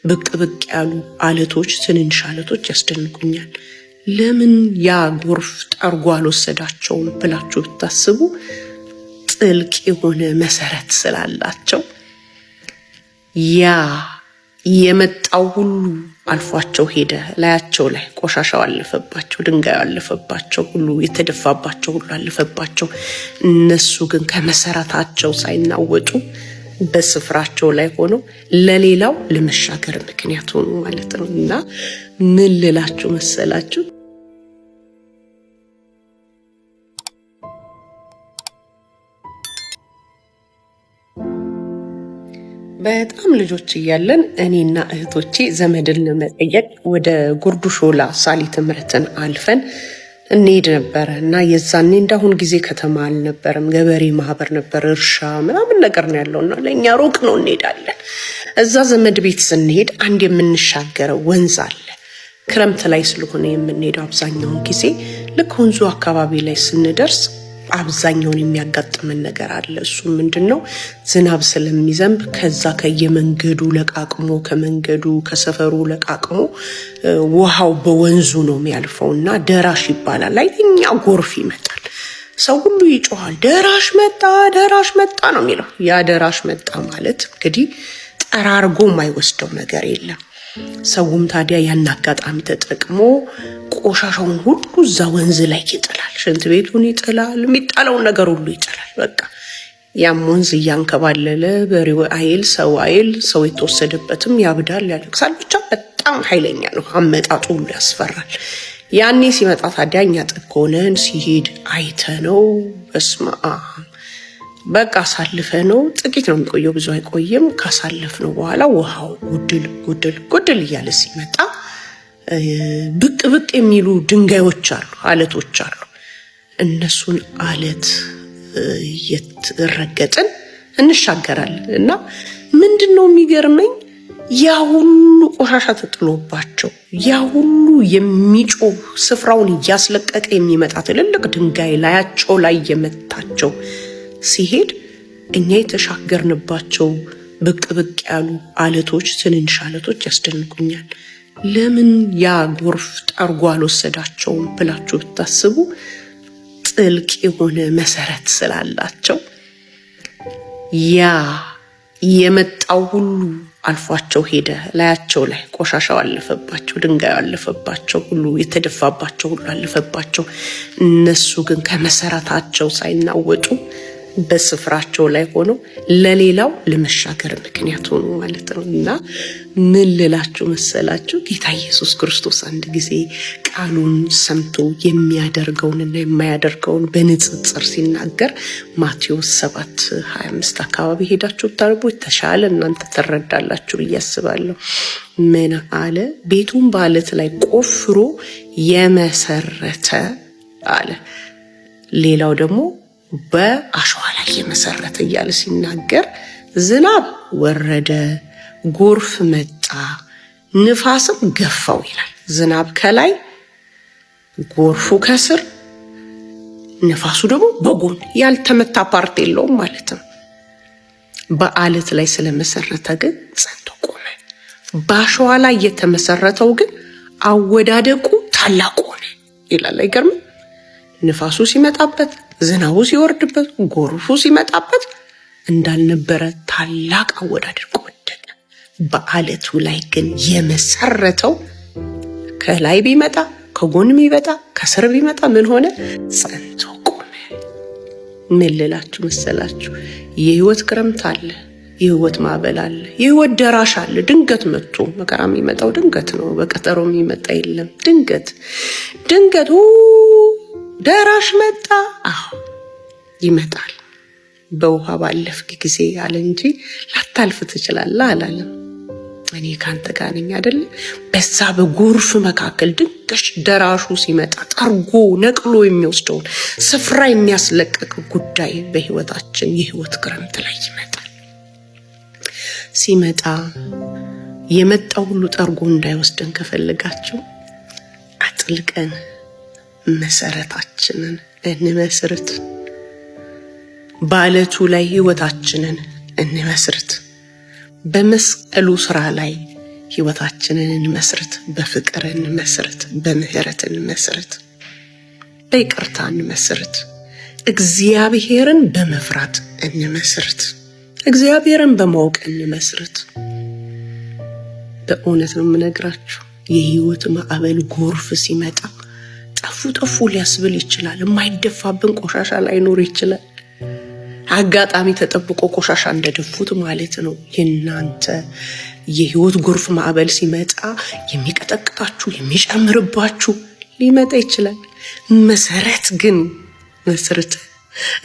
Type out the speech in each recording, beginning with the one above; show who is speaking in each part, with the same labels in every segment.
Speaker 1: ብቅ ብቅ ያሉ አለቶች፣ ትንንሽ አለቶች ያስደንቁኛል። ለምን ያ ጎርፍ ጠርጎ አልወሰዳቸውም ብላችሁ ብታስቡ ጥልቅ የሆነ መሰረት ስላላቸው ያ የመጣው ሁሉ አልፏቸው ሄደ። ላያቸው ላይ ቆሻሻው አለፈባቸው፣ ድንጋዩ አለፈባቸው፣ ሁሉ የተደፋባቸው ሁሉ አለፈባቸው። እነሱ ግን ከመሰረታቸው ሳይናወጡ በስፍራቸው ላይ ሆነው ለሌላው ለመሻገር ምክንያት ሆኑ ማለት ነው። እና ምን ልላችሁ መሰላችሁ? በጣም ልጆች እያለን እኔና እህቶቼ ዘመድን ለመጠየቅ ወደ ጉርዱ ሾላ ሳሊተ ምሕረትን አልፈን እንሄድ ነበረ እና የዛኔ እንዳሁን ጊዜ ከተማ አልነበረም፣ ገበሬ ማህበር ነበር፣ እርሻ ምናምን ነገር ነው ያለውና ለእኛ ሩቅ ነው እንሄዳለን። እዛ ዘመድ ቤት ስንሄድ አንድ የምንሻገረው ወንዝ አለ። ክረምት ላይ ስለሆነ የምንሄደው አብዛኛውን ጊዜ ልክ ወንዙ አካባቢ ላይ ስንደርስ አብዛኛውን የሚያጋጥመን ነገር አለ። እሱ ምንድነው? ዝናብ ስለሚዘንብ ከዛ ከየመንገዱ ለቃቅሞ ከመንገዱ ከሰፈሩ ለቃቅሞ ውሃው በወንዙ ነው የሚያልፈው እና ደራሽ ይባላል። ኃይለኛ ጎርፍ ይመጣል። ሰው ሁሉ ይጮሃል፣ ደራሽ መጣ፣ ደራሽ መጣ ነው የሚለው። ያ ደራሽ መጣ ማለት እንግዲህ ጠራርጎ የማይወስደው ነገር የለም። ሰውም ታዲያ ያን አጋጣሚ ተጠቅሞ ቆሻሻውን ሁሉ እዛ ወንዝ ላይ ይጥላል። ሽንት ቤቱን ይጥላል፣ የሚጣለውን ነገር ሁሉ ይጥላል። በቃ ያም ወንዝ እያንከባለለ በሬው አይል ሰው አይል፣ ሰው የተወሰደበትም ያብዳል፣ ያለቅሳል። ብቻ በጣም ኃይለኛ ነው፣ አመጣጡ ሁሉ ያስፈራል። ያኔ ሲመጣ ታዲያ እኛ ጥግ ሆነን ሲሄድ አይተነው በስመ አብ በቃ አሳልፈ ነው። ጥቂት ነው የሚቆየው፣ ብዙ አይቆይም። ካሳለፍ ነው በኋላ ውሃው ጉድል ጉድል ጉድል እያለ ሲመጣ ብቅ ብቅ የሚሉ ድንጋዮች አሉ፣ አለቶች አሉ። እነሱን አለት እየተረገጥን እንሻገራለን። እና ምንድን ነው የሚገርመኝ ያ ሁሉ ቆሻሻ ተጥሎባቸው ያ ሁሉ የሚጮህ ስፍራውን እያስለቀቀ የሚመጣ ትልልቅ ድንጋይ ላያቸው ላይ የመታቸው ሲሄድ እኛ የተሻገርንባቸው ብቅ ብቅ ያሉ አለቶች፣ ትንንሽ አለቶች ያስደንቁኛል። ለምን ያ ጎርፍ ጠርጎ አልወሰዳቸውም ብላችሁ ብታስቡ ጥልቅ የሆነ መሰረት ስላላቸው ያ የመጣው ሁሉ አልፏቸው ሄደ። ላያቸው ላይ ቆሻሻው አለፈባቸው፣ ድንጋዩ አለፈባቸው፣ ሁሉ የተደፋባቸው ሁሉ አለፈባቸው። እነሱ ግን ከመሰረታቸው ሳይናወጡ በስፍራቸው ላይ ሆነው ለሌላው ለመሻገር ምክንያት ሆኑ ማለት ነው። እና ምን ልላችሁ መሰላችሁ? ጌታ ኢየሱስ ክርስቶስ አንድ ጊዜ ቃሉን ሰምቶ የሚያደርገውንና የማያደርገውን በንጽጽር ሲናገር ማቴዎስ 7:25 አካባቢ ሄዳችሁ ታርቦ የተሻለ እናንተ ትረዳላችሁ ብዬ አስባለሁ። ምን አለ? ቤቱን በአለት ላይ ቆፍሮ የመሰረተ አለ። ሌላው ደግሞ በአሸዋ ላይ የመሰረተ እያለ ሲናገር ዝናብ ወረደ፣ ጎርፍ መጣ፣ ንፋስም ገፋው ይላል። ዝናብ ከላይ፣ ጎርፉ ከስር፣ ንፋሱ ደግሞ በጎን ያልተመታ ፓርት የለውም ማለት ነው። በአለት ላይ ስለመሰረተ ግን ጸንቶ ቆመ። በአሸዋ ላይ የተመሰረተው ግን አወዳደቁ ታላቅ ሆነ ይላል። አይገርምም? ንፋሱ ሲመጣበት፣ ዝናቡ ሲወርድበት፣ ጎርፉ ሲመጣበት እንዳልነበረ ታላቅ አወዳደቅ ወደቀ። በአለቱ ላይ ግን የመሰረተው ከላይ ቢመጣ ከጎን ቢመጣ ከስር ቢመጣ ምን ሆነ? ጸንቶ ቆመ። ምን ልላችሁ መሰላችሁ? የህይወት ክረምት አለ፣ የህይወት ማዕበል አለ፣ የህይወት ደራሽ አለ። ድንገት መጥቶ መከራ የሚመጣው ድንገት ነው። በቀጠሮ የሚመጣ የለም። ድንገት ደራሽ መጣ። አዎ ይመጣል። በውሃ ባለፍክ ጊዜ አለ እንጂ ላታልፍ ትችላለህ አላለም። እኔ ካንተ ጋር ነኝ አይደል? በዛ በጎርፍ መካከል ድንገት ደራሹ ሲመጣ ጠርጎ ነቅሎ የሚወስደውን ስፍራ የሚያስለቅቅ ጉዳይ በህይወታችን የህይወት ክረምት ላይ ይመጣል። ሲመጣ የመጣው ሁሉ ጠርጎ እንዳይወስደን ከፈለጋችሁ አጥልቀን መሰረታችንን እንመስርት። በአለቱ ላይ ህይወታችንን እንመስርት። በመስቀሉ ስራ ላይ ህይወታችንን እንመስርት፣ በፍቅር እንመስርት፣ በምህረት እንመስርት፣ በይቅርታ እንመስርት፣ እግዚአብሔርን በመፍራት እንመስርት፣ እግዚአብሔርን በማወቅ እንመስርት። በእውነት ነው የምነግራችሁ፣ የህይወት ማዕበል ጎርፍ ሲመጣ ጠፉ ሊያስብል ይችላል። የማይደፋብን ቆሻሻ ላይኖር ይችላል። አጋጣሚ ተጠብቆ ቆሻሻ እንደደፉት ማለት ነው። የእናንተ የህይወት ጎርፍ ማዕበል ሲመጣ የሚቀጠቅጣችሁ የሚጨምርባችሁ ሊመጣ ይችላል። መሰረት ግን መስርት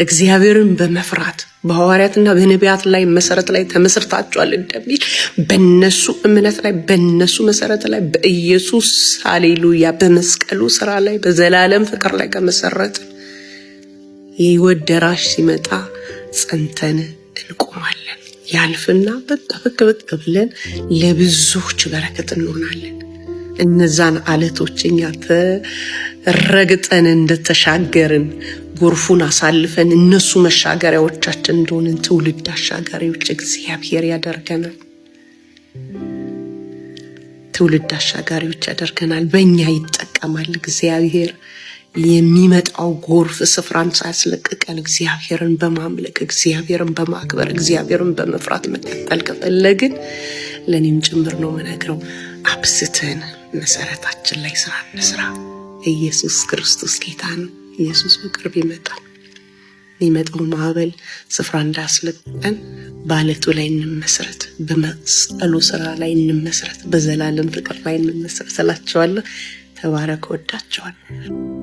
Speaker 1: እግዚአብሔርን በመፍራት በሐዋርያትና በነቢያት ላይ መሰረት ላይ ተመስርታችኋል እንደሚል በነሱ እምነት ላይ በነሱ መሰረት ላይ በኢየሱስ ሃሌሉያ በመስቀሉ ስራ ላይ በዘላለም ፍቅር ላይ ከመሰረት የህይወት ደራሽ ሲመጣ ጸንተን እንቆማለን። ያልፍና በቃ ብለን ለብዙዎች በረከት እንሆናለን። እነዛን አለቶች እኛ ተረግጠን እንደተሻገርን ጎርፉን አሳልፈን እነሱ መሻገሪያዎቻችን እንደሆንን ትውልድ አሻጋሪዎች እግዚአብሔር ያደርገናል። ትውልድ አሻጋሪዎች ያደርገናል። በእኛ ይጠቀማል እግዚአብሔር። የሚመጣው ጎርፍ ስፍራን ሳያስለቅቀን እግዚአብሔርን በማምለክ እግዚአብሔርን በማክበር እግዚአብሔርን በመፍራት መቀጠል ከፈለግን ለእኔም ጭምር ነው የምነግረው፣ አብዝተን መሰረታችን ላይ ስራ እንስራ። ኢየሱስ ክርስቶስ ጌታ ነው። ኢየሱስ በቅርብ ይመጣል። የሚመጣው ማዕበል ስፍራ እንዳያስለቅቀን በአለቱ ላይ እንመስረት፣ በመስቀሉ ስራ ላይ እንመስረት፣ በዘላለም ፍቅር ላይ እንመስረት እላቸዋለሁ። ተባረክ። ወዳቸዋለሁ።